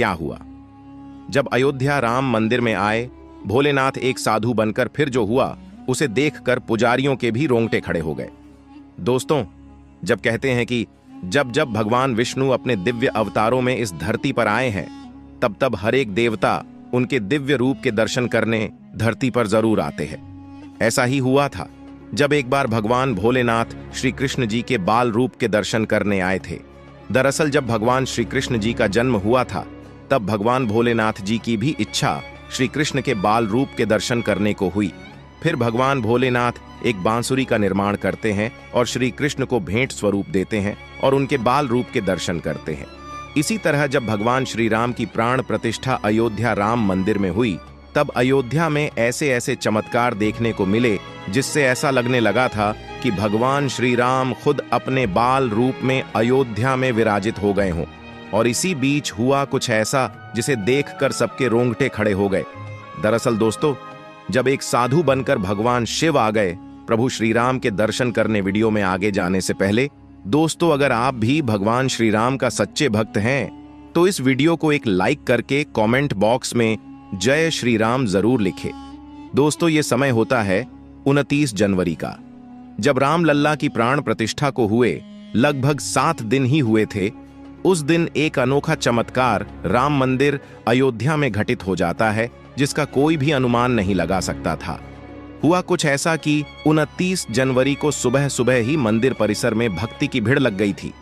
क्या हुआ। जब अयोध्या राम मंदिर में आए, भोलेनाथ एक साधु बनकर फिर जो हुआ उसे देखकर पुजारियों के भी रोंगटे खड़े हो गए। दोस्तों, जब कहते हैं कि जब जब भगवान विष्णु अपने दिव्य अवतारों में इस धरती पर आए हैं, तब तब हर एक देवता उनके दिव्य रूप के दर्शन करने धरती पर जरूर आते हैं। ऐसा ही हुआ था जब एक बार भगवान भोलेनाथ श्री कृष्ण जी के बाल रूप के दर्शन करने आए थे। दरअसल जब भगवान श्री कृष्ण जी का जन्म हुआ था, तब भगवान भोलेनाथ जी की भी इच्छा श्री कृष्ण के बाल रूप के दर्शन करने को हुई। फिर भगवान भोलेनाथ एक बांसुरी का निर्माण करते हैं और श्री कृष्ण को भेंट स्वरूप देते हैं और उनके बाल रूप के दर्शन करते हैं। इसी तरह जब भगवान श्री राम की प्राण प्रतिष्ठा अयोध्या राम मंदिर में हुई, तब अयोध्या में ऐसे ऐसे चमत्कार देखने को मिले जिससे ऐसा लगने लगा था कि भगवान श्री राम खुद अपने बाल रूप में अयोध्या में विराजित हो गए हों। और इसी बीच हुआ कुछ ऐसा जिसे देखकर सबके रोंगटे खड़े हो गए। दरअसल दोस्तों, जब एक साधु बनकर भगवान शिव आ गए प्रभु श्री राम के दर्शन करने, वीडियो में आगे जाने से पहले दोस्तों, अगर आप भी भगवान श्री राम का सच्चे भक्त हैं तो इस वीडियो को एक लाइक करके कमेंट बॉक्स में जय श्री राम जरूर लिखें। दोस्तों, ये समय होता है 29 जनवरी का, जब राम लल्ला की प्राण प्रतिष्ठा को हुए लगभग 7 दिन ही हुए थे। उस दिन एक अनोखा चमत्कार राम मंदिर अयोध्या में घटित हो जाता है जिसका कोई भी अनुमान नहीं लगा सकता था। हुआ कुछ ऐसा कि 29 जनवरी को सुबह सुबह ही मंदिर परिसर में भक्ति की भीड़ लग गई थी।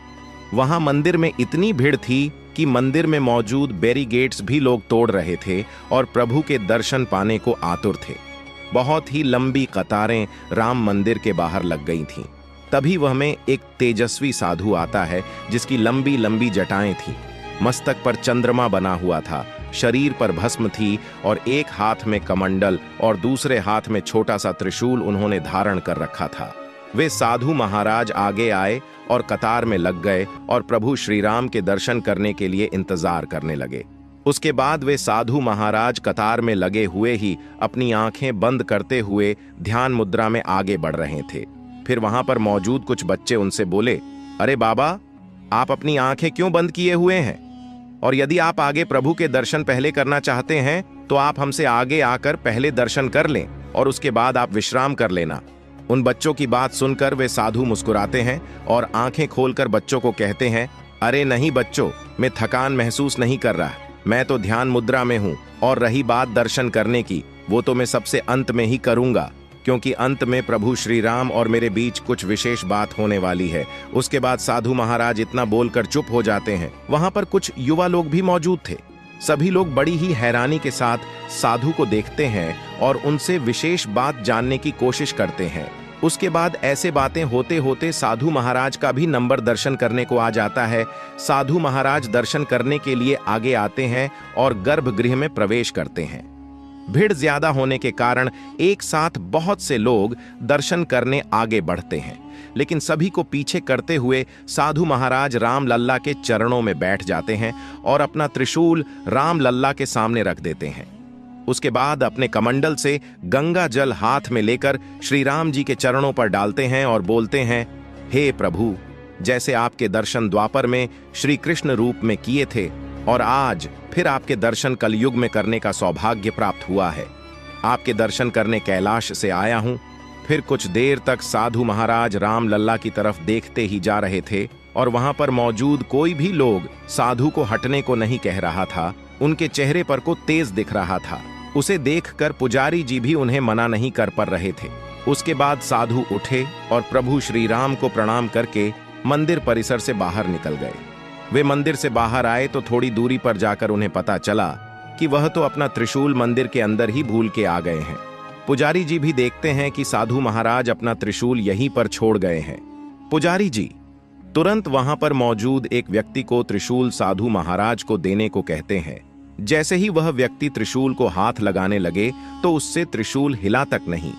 वहां मंदिर में इतनी भीड़ थी कि मंदिर में मौजूद बैरिकेड्स भी लोग तोड़ रहे थे और प्रभु के दर्शन पाने को आतुर थे। बहुत ही लंबी कतारें राम मंदिर के बाहर लग गई थीं। तभी वह में एक तेजस्वी साधु आता है जिसकी लंबी लंबी जटाएं थीं, मस्तक पर चंद्रमा बना हुआ था, शरीर पर भस्म थी और एक हाथ में कमंडल और दूसरे हाथ में छोटा सा त्रिशूल उन्होंने धारण कर रखा था। वे साधु महाराज आगे आए और कतार में लग गए और प्रभु श्री राम के दर्शन करने के लिए इंतजार करने लगे। उसके बाद वे साधु महाराज कतार में लगे हुए ही अपनी आंखें बंद करते हुए ध्यान मुद्रा में आगे बढ़ रहे थे। फिर वहां पर मौजूद कुछ बच्चे उनसे बोले, अरे बाबा, आप अपनी आंखें क्यों बंद किए हुए हैं? और यदि आप आगे प्रभु के दर्शन पहले करना चाहते हैं तो आप हमसे आगे आकर पहले दर्शन कर लें और उसके बाद आप विश्राम कर लेना। उन बच्चों की बात सुनकर वे साधु मुस्कुराते हैं और आंखें खोलकर बच्चों को कहते हैं, अरे नहीं बच्चों, मैं थकान महसूस नहीं कर रहा, मैं तो ध्यान मुद्रा में हूं। और रही बात दर्शन करने की, वो तो मैं सबसे अंत में ही करूंगा, क्योंकि अंत में प्रभु श्री राम और मेरे बीच कुछ विशेष बात होने वाली है। उसके बाद साधु महाराज इतना बोलकर चुप हो जाते हैं। वहां पर कुछ युवा लोग भी मौजूद थे। सभी लोग बड़ी ही हैरानी के साथ साधु को देखते हैं और उनसे विशेष बात जानने की कोशिश करते हैं। उसके बाद ऐसे बातें होते होते साधु महाराज का भी नंबर दर्शन करने को आ जाता है। साधु महाराज दर्शन करने के लिए आगे आते हैं और गर्भगृह में प्रवेश करते हैं। भीड़ ज्यादा होने के कारण एक साथ बहुत से लोग दर्शन करने आगे बढ़ते हैं, लेकिन सभी को पीछे करते हुए साधु महाराज राम लल्ला के चरणों में बैठ जाते हैं और अपना त्रिशूल राम लल्ला के सामने रख देते हैं। उसके बाद अपने कमंडल से गंगा जल हाथ में लेकर श्री राम जी के चरणों पर डालते हैं और बोलते हैं, हे प्रभु, जैसे आपके दर्शन द्वापर में श्री कृष्ण रूप में किए थे और आज फिर आपके दर्शन कलयुग में करने का सौभाग्य प्राप्त हुआ है। आपके दर्शन करने कैलाश से आया हूं। फिर कुछ देर तक साधु महाराज राम लल्ला की तरफ देखते ही जा रहे थे और वहां पर मौजूद कोई भी लोग साधु को हटने को नहीं कह रहा था। उनके चेहरे पर को तेज दिख रहा था। उसे देखकर पुजारी जी भी उन्हें मना नहीं कर पा रहे थे। उसके बाद साधु उठे और प्रभु श्री राम को प्रणाम करके मंदिर परिसर से बाहर निकल गए। वे मंदिर से बाहर आए तो थोड़ी दूरी पर जाकर उन्हें पता चला कि वह तो अपना त्रिशूल मंदिर के अंदर ही भूल के आ गए हैं। पुजारी जी भी देखते हैं कि साधु महाराज अपना त्रिशूल यहीं पर छोड़ गए हैं। पुजारी जी तुरंत वहां पर मौजूद एक व्यक्ति को त्रिशूल साधु महाराज को देने को कहते हैं। जैसे ही वह व्यक्ति त्रिशूल को हाथ लगाने लगे तो उससे त्रिशूल हिला तक नहीं।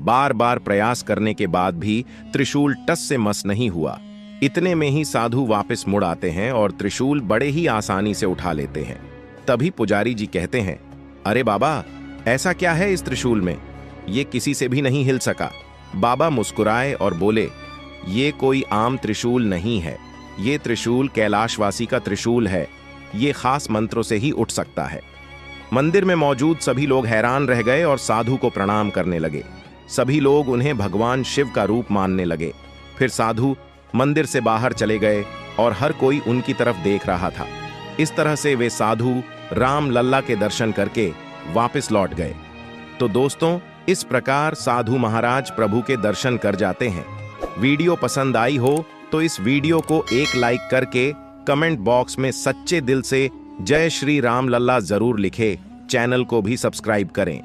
बार बार प्रयास करने के बाद भी त्रिशूल टस से मस नहीं हुआ। इतने में ही साधु वापस मुड़ आते हैं और त्रिशूल बड़े ही आसानी से उठा लेते हैं। तभी पुजारी जी कहते हैं, अरे बाबा, ऐसा क्या है इस त्रिशूल में? ये किसी से भी नहीं हिल सका। बाबा मुस्कुराए और बोले, ये कोई आम त्रिशूल नहीं है, ये त्रिशूल कैलाशवासी का त्रिशूल है। ये खास मंत्रों से ही उठ सकता है। मंदिर में मौजूद सभी लोग हैरान रह गए और साधु को प्रणाम करने लगे। सभी लोग उन्हें भगवान शिव का रूप मानने लगे। फिर साधु मंदिर से बाहर चले गए और हर कोई उनकी तरफ देख रहा था। इस तरह से वे साधु राम लल्ला के दर्शन करके वापस लौट गए। तो दोस्तों, इस प्रकार साधु महाराज प्रभु के दर्शन कर जाते हैं। वीडियो पसंद आई हो तो इस वीडियो को एक लाइक करके कमेंट बॉक्स में सच्चे दिल से जय श्री राम लल्ला जरूर लिखे। चैनल को भी सब्सक्राइब करें।